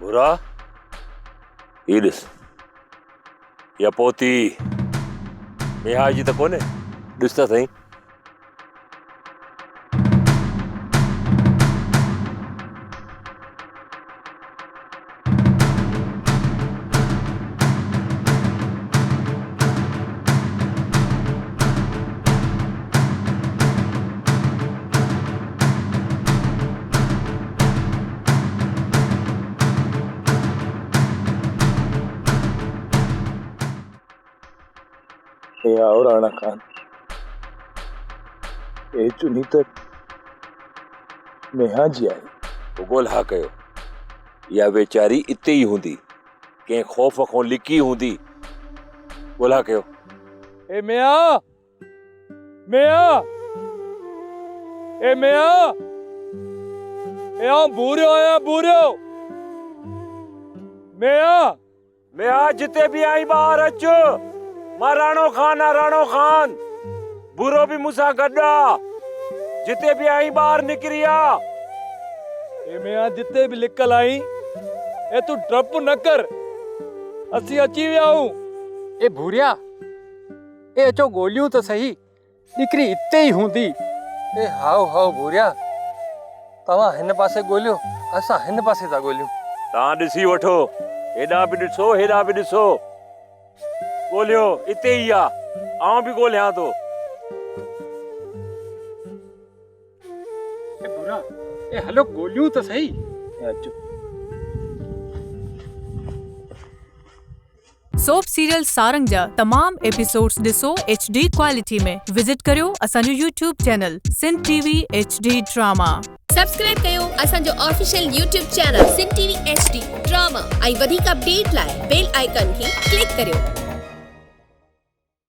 बुरा ही ॾिस या पोती नेहा जी त कोन्हे, ॾिस त सही। और राणा खान ए चुनी त नेहा जी आहे। तो ॻोल्हा कयो, या वेचारी इते ई हूंदी, कंहिं ख़ौफ़ खां लिकी हूंदी। ॻोल्हा कयो। ए मिया मिया ए मिया ए आ बूरियो आया बूरियो मिया मैं जिते भी आई बाहर अच। मां राणो खान बुरो भी मूंसां गॾु आ। जिते भी आई बाहर निकिरी आ। ए मिया जिते भी लिकल आई ए तू डप न कर, असी अची विया हूं। ए भूरिया ए अचो गोलियूं तो सही, निकरी इते ही हूंदी। ए हाउ भूरिया तव्हां हिन पासे गोलियो, असां हिन पासे था गोलियूं। तव्हां ॾिसी वठो, हेॾा बि ॾिसो हेॾा बि ॾिसो। ॻोल्हियो इते ई आ, आउं बि ॻोल्हियां थो। ए भूरा ए हलो गोलियूं तो सही। अचो। सोप सीरियल सारंग जा तमाम एपिसोड्स ॾिसो HD क्वालिटी में। विजिट करियो असांजो YouTube channel Sindh TV HD drama. Subscribe कयो असांजो official YouTube channel Sindh TV HD drama. ऐं वधीक अपडेट लाइ बेल आइकन खे क्लिक करियो।